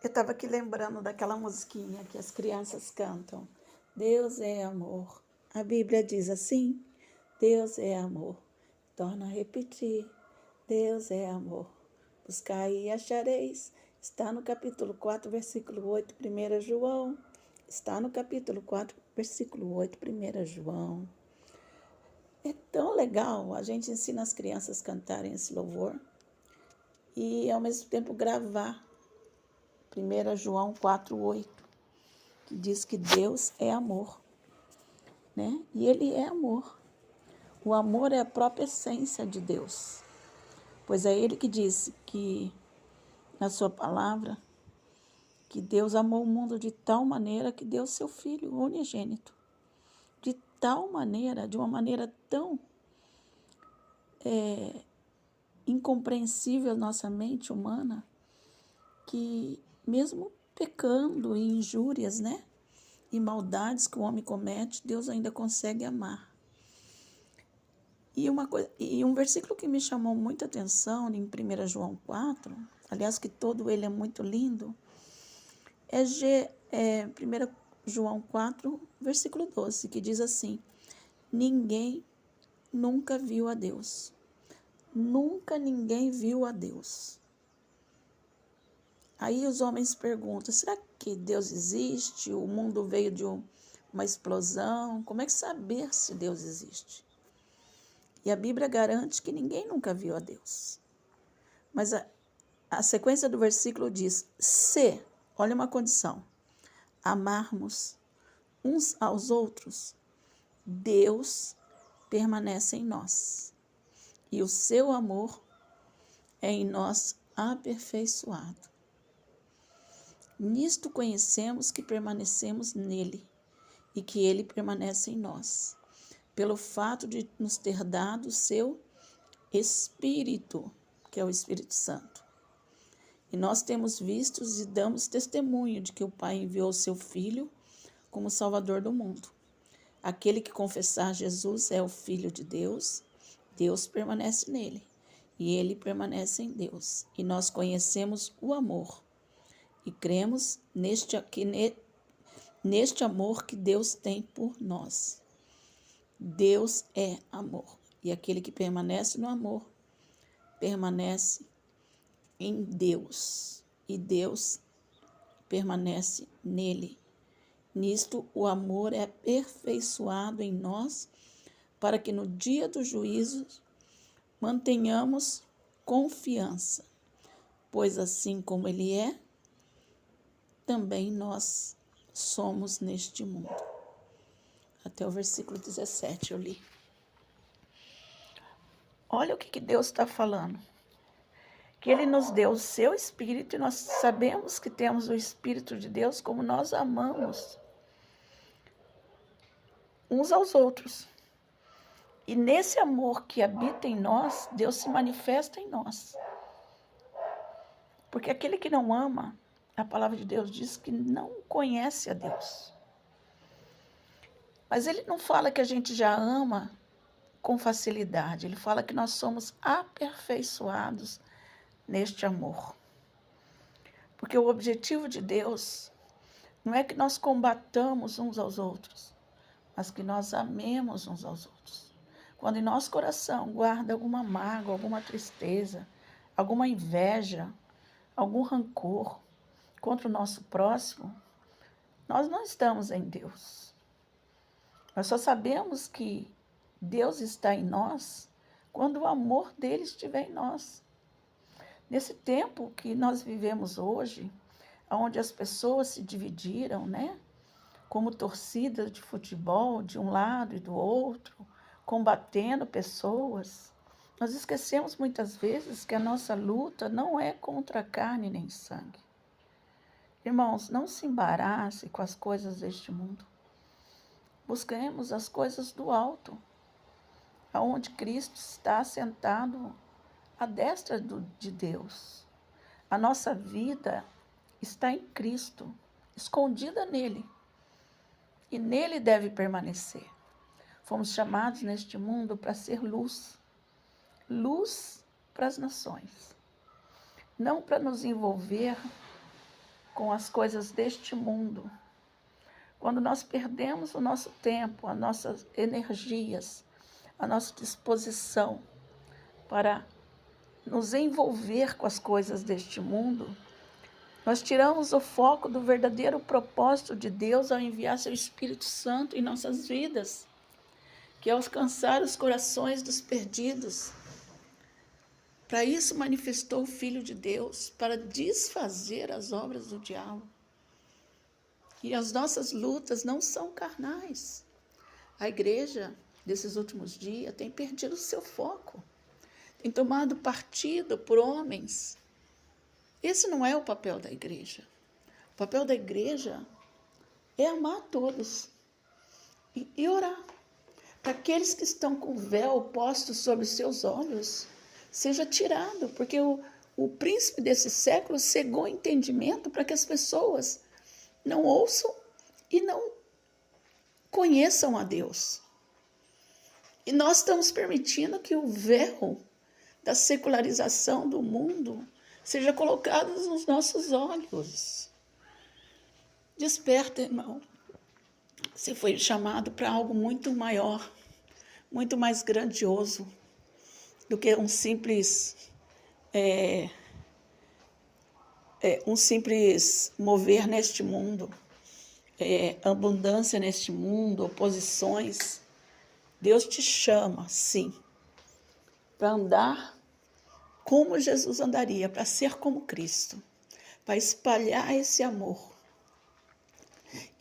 Eu estava aqui lembrando daquela musiquinha que as crianças cantam. Deus é amor. A Bíblia diz assim: Deus é amor. Torna a repetir: Deus é amor. Buscai e achareis. Está no capítulo 4, versículo 8, 1 João. Está no capítulo 4, versículo 8, 1 João. É tão legal, a gente ensina as crianças a cantarem esse louvor e, ao mesmo tempo, gravar 1 João 4:8, que diz que Deus é amor, né? E Ele é amor. O amor é a própria essência de Deus, pois é Ele que disse que, na sua palavra, que Deus amou o mundo de tal maneira que deu seu Filho unigênito. De tal maneira, de uma maneira tão incompreensível à nossa mente humana, que mesmo pecando em injúrias, né? E maldades que o homem comete, Deus ainda consegue amar. E um versículo que me chamou muita atenção em 1 João 4, aliás, que todo ele é muito lindo, é 1 João 4, versículo 12, que diz assim: ninguém nunca viu a Deus. Nunca ninguém viu a Deus. Aí os homens perguntam: será que Deus existe? O mundo veio de uma explosão? Como é que saber se Deus existe? E a Bíblia garante que ninguém nunca viu a Deus. Mas a sequência do versículo diz: se, olha uma condição, amarmos uns aos outros, Deus permanece em nós. E o seu amor é em nós aperfeiçoado. Nisto conhecemos que permanecemos nele e que ele permanece em nós, pelo fato de nos ter dado o seu Espírito, que é o Espírito Santo. E nós temos visto e damos testemunho de que o Pai enviou o seu Filho como Salvador do mundo. Aquele que confessar Jesus é o Filho de Deus, Deus permanece nele, e ele permanece em Deus. E nós conhecemos o amor, e cremos neste amor que Deus tem por nós. Deus é amor, e aquele que permanece no amor, permanece em Deus, e Deus permanece nele. Nisto o amor é aperfeiçoado em nós, para que no dia do juízo mantenhamos confiança, pois assim como ele é, também nós somos neste mundo. Até o versículo 17 eu li. Olha o que Deus está falando. Que Ele nos deu o seu Espírito e nós sabemos que temos o Espírito de Deus como nós amamos uns aos outros. E nesse amor que habita em nós, Deus se manifesta em nós. Porque aquele que não ama, a palavra de Deus diz que não conhece a Deus. Mas Ele não fala que a gente já ama com facilidade. Ele fala que nós somos aperfeiçoados neste amor. Porque o objetivo de Deus não é que nós combatamos uns aos outros, mas que nós amemos uns aos outros. Quando em nosso coração guarda alguma mágoa, alguma tristeza, alguma inveja, algum rancor contra o nosso próximo, nós não estamos em Deus. Nós só sabemos que Deus está em nós quando o amor dele estiver em nós. Nesse tempo que nós vivemos hoje, onde as pessoas se dividiram, né? Como torcida de futebol, de um lado e do outro, combatendo pessoas, nós esquecemos muitas vezes que a nossa luta não é contra carne nem sangue. Irmãos, não se embarace com as coisas deste mundo. Busquemos as coisas do alto, aonde Cristo está sentado à destra de Deus. A nossa vida está em Cristo, escondida nele, e nele deve permanecer. Fomos chamados neste mundo para ser luz, luz para as nações, não para nos envolver com as coisas deste mundo, quando nós perdemos o nosso tempo, as nossas energias, a nossa disposição para nos envolver com as coisas deste mundo, nós tiramos o foco do verdadeiro propósito de Deus ao enviar seu Espírito Santo em nossas vidas, que é alcançar os corações dos perdidos. Para isso manifestou o Filho de Deus, para desfazer as obras do diabo. E as nossas lutas não são carnais. A igreja desses últimos dias tem perdido o seu foco, tem tomado partido por homens. Esse não é o papel da igreja. O papel da igreja é amar a todos e orar. Para aqueles que estão com o véu posto sobre os seus olhos, seja tirado, porque o príncipe desse século cegou o entendimento para que as pessoas não ouçam e não conheçam a Deus. E nós estamos permitindo que o véu da secularização do mundo seja colocado nos nossos olhos. Desperta, irmão. Você foi chamado para algo muito maior, muito mais grandioso do que um simples mover neste mundo, abundância neste mundo, oposições. Deus te chama, sim, para andar como Jesus andaria, para ser como Cristo, para espalhar esse amor.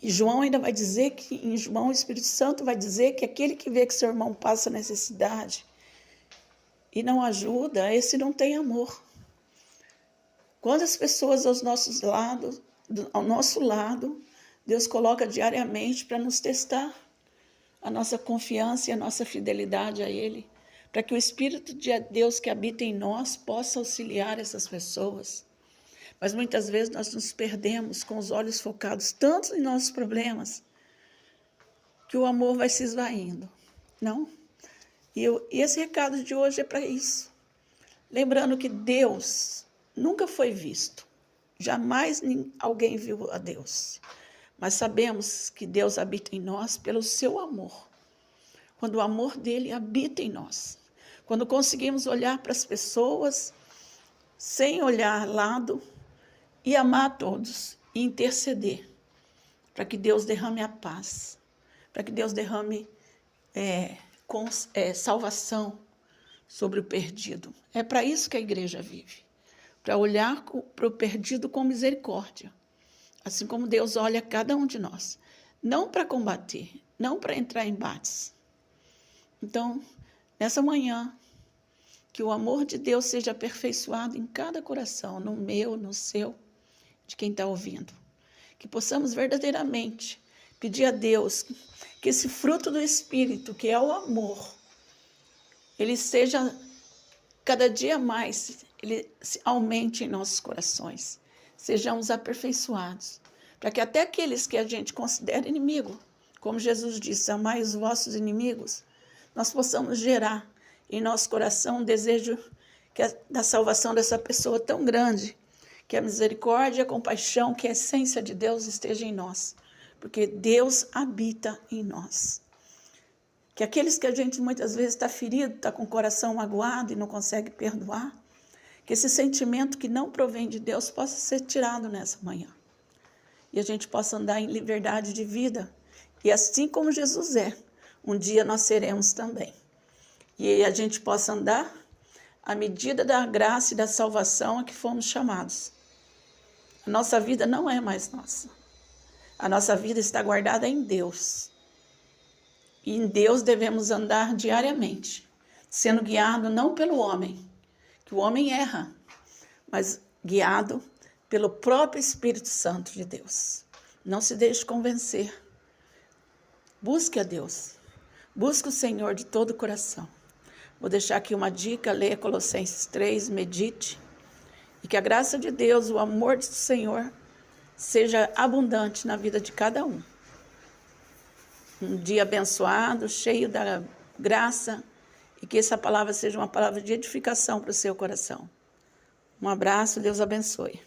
E João ainda vai dizer que, em João, o Espírito Santo vai dizer que aquele que vê que seu irmão passa necessidade e não ajuda, esse não tem amor. Quando as pessoas ao nosso lado, Deus coloca diariamente para nos testar a nossa confiança e a nossa fidelidade a Ele, para que o Espírito de Deus que habita em nós possa auxiliar essas pessoas. Mas muitas vezes nós nos perdemos com os olhos focados tanto em nossos problemas, que o amor vai se esvaindo. Não? E esse recado de hoje é para isso. Lembrando que Deus nunca foi visto. Jamais alguém viu a Deus. Mas sabemos que Deus habita em nós pelo seu amor. Quando o amor dele habita em nós. Quando conseguimos olhar para as pessoas sem olhar lado e amar a todos e interceder para que Deus derrame a paz, para que Deus derrame salvação sobre o perdido. É para isso que a igreja vive, para olhar para o perdido com misericórdia, assim como Deus olha cada um de nós, não para combater, não para entrar em embates. Então, nessa manhã, que o amor de Deus seja aperfeiçoado em cada coração, no meu, no seu, de quem está ouvindo. Que possamos verdadeiramente pedir a Deus que esse fruto do Espírito, que é o amor, ele seja cada dia mais, ele aumente em nossos corações. Sejamos aperfeiçoados, para que até aqueles que a gente considera inimigo, como Jesus disse, amai os vossos inimigos, nós possamos gerar em nosso coração um desejo da salvação dessa pessoa tão grande, que a misericórdia, a compaixão, que a essência de Deus esteja em nós, porque Deus habita em nós. Que aqueles que a gente muitas vezes está ferido, está com o coração magoado e não consegue perdoar, que esse sentimento que não provém de Deus possa ser tirado nessa manhã. E a gente possa andar em liberdade de vida. E assim como Jesus é, um dia nós seremos também. E a gente possa andar à medida da graça e da salvação a que fomos chamados. A nossa vida não é mais nossa. A nossa vida está guardada em Deus. E em Deus devemos andar diariamente, sendo guiado não pelo homem, que o homem erra, mas guiado pelo próprio Espírito Santo de Deus. Não se deixe convencer. Busque a Deus. Busque o Senhor de todo o coração. Vou deixar aqui uma dica, leia Colossenses 3, medite, e que a graça de Deus, o amor do Senhor, seja abundante na vida de cada um. Um dia abençoado, cheio da graça, e que essa palavra seja uma palavra de edificação para o seu coração. Um abraço, Deus abençoe.